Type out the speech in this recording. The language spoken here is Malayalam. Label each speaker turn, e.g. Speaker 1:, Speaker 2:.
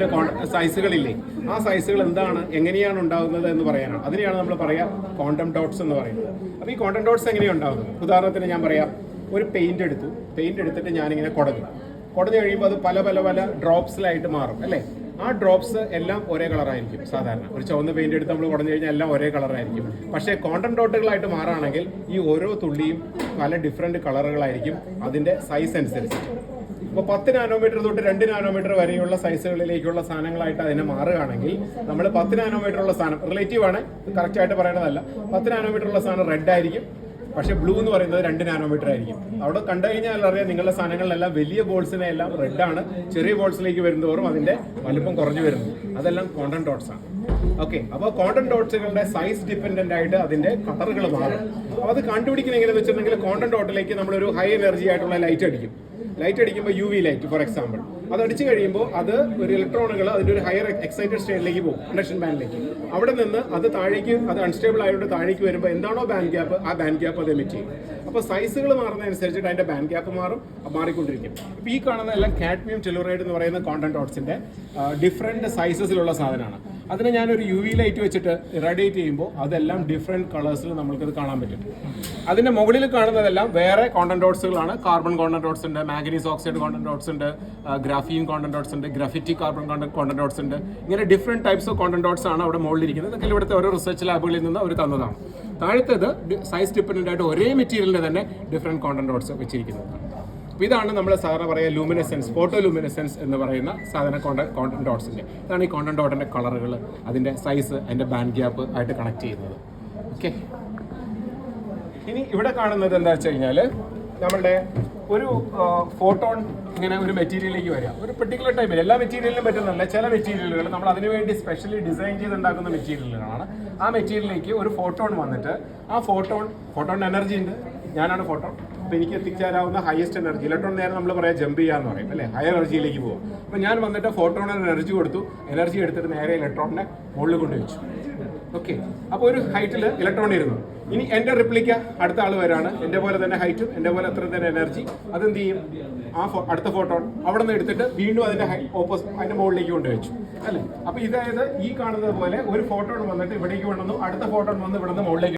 Speaker 1: ഡിഫറെന്റ് സൈസുകളില്ലേ, ആ സൈസുകൾ എന്താണ്, എങ്ങനെയാണ് ഉണ്ടാകുന്നത് എന്ന് പറയാനാണ്. അതിനെയാണ് നമ്മൾ പറയാം ക്വാണ്ടം ഡോട്ട്സ് എന്ന് പറയുന്നത്. അപ്പോൾ ഈ ക്വാണ്ടം ഡോട്ട്സ് എങ്ങനെയാണ് ഉണ്ടാകുന്നത്? ഉദാഹരണത്തിന് ഞാൻ പറയാം, ഒരു പെയിന്റ് എടുത്തിട്ട് ഞാനിങ്ങനെ കുടഞ്ഞു കഴിയുമ്പോൾ അത് പല പല പല ഡ്രോപ്സിലായിട്ട് മാറും അല്ലേ. ആ ഡ്രോപ്സ് എല്ലാം ഒരേ കളറായിരിക്കും. സാധാരണ ഒരു ചുവന്ന പെയിന്റ് എടുത്ത് നമ്മൾ കുടഞ്ഞു കഴിഞ്ഞാൽ എല്ലാം ഒരേ കളറായിരിക്കും. പക്ഷേ ക്വാണ്ടം ഡോട്ടുകളായിട്ട് മാറുകയാണെങ്കിൽ ഈ ഓരോ തുള്ളിയും പല ഡിഫറെൻറ്റ് കളറുകളായിരിക്കും അതിൻ്റെ സൈസ് അനുസരിച്ച്. ഇപ്പോൾ 10 നാനോമീറ്റർ തൊട്ട് 2 നാനോമീറ്റർ വരെയുള്ള സൈസുകളിലേക്കുള്ള സാധനങ്ങളായിട്ട് അതിനെ മാറുകയാണെങ്കിൽ നമ്മൾ 10 നാനോമീറ്റർ ഉള്ള സാധനം റിലേറ്റീവ് ആണ്, കറക്റ്റായിട്ട് പറയേണ്ടതല്ല. 10 നാനോമീറ്റർ ഉള്ള സാധനം റെഡ് ആയിരിക്കും, പക്ഷേ ബ്ലൂ എന്ന് പറയുന്നത് 2 നാനോമീറ്റർ ആയിരിക്കും. അവിടെ കണ്ടു കഴിഞ്ഞാൽ അറിയാം നിങ്ങളുടെ സാധനങ്ങളിലെല്ലാം വലിയ ബോൾസിനെ എല്ലാം റെഡാണ്, ചെറിയ ബോൾസിലേക്ക് വരുന്നതോറും അതിൻ്റെ വലുപ്പം കുറഞ്ഞു വരുന്നു. അതെല്ലാം ക്വാണ്ടം ഡോട്ട്സ് ആണ്. ഓക്കെ, അപ്പോൾ ക്വാണ്ടം ഡോട്ട്സുകളുടെ സൈസ് ഡിപ്പെൻഡൻ്റ് ആയിട്ട് അതിൻ്റെ കളറുകൾ മാറും. അപ്പോൾ അത് കണ്ടുപിടിക്കുന്ന എങ്ങനെയെന്ന് വെച്ചിട്ടുണ്ടെങ്കിൽ ക്വാണ്ടം ഡോട്ടിലേക്ക് നമ്മളൊരു ഹൈ എനർജി ആയിട്ടുള്ള ലൈറ്റ് അടിക്കുമ്പോൾ UV ലൈറ്റ് ഫോർ എക്സാമ്പിൾ, അത് അടിച്ചു കഴിയുമ്പോൾ അത് ഒരു ഇലക്ട്രോണുകൾ അതിൻ്റെ ഒരു ഹയർ എക്സൈറ്റഡ് സ്റ്റേറ്റിലേക്ക് പോകും, കണ്ടക്ഷൻ ബാൻഡിലേക്ക്. അവിടെ നിന്ന് അത് താഴേക്ക്, അത് അൺസ്റ്റേബിൾ ആയതുകൊണ്ട് താഴേക്ക് വരുമ്പോൾ എന്താണോ ബാൻഡ് ഗ്യാപ്പ്, ആ ബാൻഡ് ഗ്യാപ്പ് അത് എമിറ്റ് ചെയ്യും. അപ്പോൾ സൈസുകൾ മാറുന്നതനുസരിച്ചിട്ട് അതിൻ്റെ ബാൻഡ് ഗ്യാപ്പ് മാറിക്കൊണ്ടിരിക്കും. ഇപ്പോൾ ഈ കാണുന്ന എല്ലാം കാഡ്മിയം ടെല്ലൂറൈഡ് എന്ന് പറയുന്ന ക്വാണ്ടം ഡോട്ട്സിൻ്റെ ഡിഫറെൻറ്റ് സൈസസിലുള്ള സാധനമാണ്. അതിനെ ഞാനൊരു UV ലൈറ്റ് വെച്ചിട്ട് ഇറാഡിയേറ്റ് ചെയ്യുമ്പോൾ അതെല്ലാം ഡിഫറെൻറ്റ് കളേഴ്സിൽ നമുക്കത് കാണാൻ പറ്റും. അതിൻ്റെ മുകളിൽ കാണുന്നതെല്ലാം വേറെ ക്വാണ്ടം ഡോട്ട്സുകളാണ്. കാർബൺ ക്വാണ്ടം ഡോട്ട്സ് ഉണ്ട്, മാംഗനീസ് ഓക്സൈഡ് ക്വാണ്ടം ഡോട്ട്സ് ഉണ്ട്, ഗ്രാഫീൻ ക്വാണ്ടം ഡോട്ട്സ് ഉണ്ട്, ഗ്രാഫിറ്റിക് കാർബൺ ക്വാണ്ടം ഡോട്ട്സ് ഉണ്ട്. ഇങ്ങനെ different types of quantum dots ആണ് അവിടെ മുകളിലിരിക്കുന്നത്. ഇതൊക്കെ ഇവിടുത്തെ ഓരോ റിസർച്ച് ലാബുകളിൽ നിന്ന് അവർ തന്നതാണ്. താഴത്തേത് സൈസ് ഡിപ്പെൻഡൻ്റ് ആയിട്ട് ഒരേ മെറ്റീരിയലിൻ്റെ തന്നെ ഡിഫറെൻറ്റ് ക്വാണ്ടം ഡോട്ട്സ് വെച്ചിരിക്കുന്നതാണ്. അപ്പോൾ ഇതാണ് നമ്മൾ സാധാരണ പറയുക ലൂമിനസെൻസ്, ഫോട്ടോ ലൂമിനസെൻസ് എന്ന് പറയുന്ന സാധാരണ ക്വാണ്ടം ഡോട്ട്സിൻ്റെ. ഇതാണ് ഈ ക്വാണ്ടം ഡോട്ടിൻ്റെ കളറുകൾ, അതിൻ്റെ സൈസ്, അതിൻ്റെ ബാൻഡ് ഗ്യാപ്പ് ആയിട്ട് കണക്ട് ചെയ്യുന്നത്. ഓക്കെ, ഇനി ഇവിടെ കാണുന്നത് എന്താ വെച്ച് കഴിഞ്ഞാൽ നമ്മളുടെ ഒരു ഫോട്ടോൺ ഇങ്ങനെ ഒരു മെറ്റീരിയലിലേക്ക് വരിക. ഒരു പെർട്ടിക്കുലർ ടൈമിൽ എല്ലാ മെറ്റീരിയലിനും പറ്റുന്നില്ല, ചില മെറ്റീരിയലുകൾ നമ്മൾ അതിനുവേണ്ടി സ്പെഷ്യലി ഡിസൈൻ ചെയ്തുണ്ടാക്കുന്ന മെറ്റീരിയലുകളാണ്. ആ മെറ്റീരിയലിലേക്ക് ഒരു ഫോട്ടോൺ വന്നിട്ട് ആ ഫോട്ടോൺ എനർജി ഉണ്ട്, ഞാനാണ് ഫോട്ടോൺ. അപ്പോൾ എനിക്ക് എത്തിച്ചേരാവുന്ന ഹയസ്റ്റ് എനർജി, ഇലക്ട്രോൺ നേരെ നമ്മൾ പറയാം ജമ്പ് ചെയ്യാന്ന് പറയും അല്ലേ, ഹയർ എനർജിയിലേക്ക് പോകും. അപ്പോൾ ഞാൻ വന്നിട്ട് ഫോട്ടോണിന് എനർജി കൊടുത്തു, എനർജി എടുത്തിട്ട് നേരെ ഇലക്ട്രോണിനെ മുകളിൽ കൊണ്ടുവച്ചു. ഓക്കെ, അപ്പോൾ ഒരു ഹൈറ്റിൽ ഇലക്ട്രോൺ ഇരുന്നു. ഇനി എൻ്റെ റിപ്ലിക്ക അടുത്ത ആൾ വരാണ്, എൻ്റെ പോലെ തന്നെ ഹൈറ്റും എൻ്റെ പോലെ അത്ര തന്നെ എനർജി. അതെന്ത് ചെയ്യും, അടുത്ത ഫോട്ടോൺ അവിടെ നിന്ന് എടുത്തിട്ട് വീണ്ടും അതിൻ്റെ അതിൻ്റെ മുകളിലേക്ക് കൊണ്ടുവച്ചു അല്ലേ. അപ്പോൾ ഇതായത് ഈ കാണുന്നത് പോലെ ഒരു ഫോട്ടോൺ വന്നിട്ട് ഇവിടേക്ക് കൊണ്ടുവന്നു, അടുത്ത ഫോട്ടോൺ വന്ന് ഇവിടെ നിന്ന് മുകളിലേക്ക്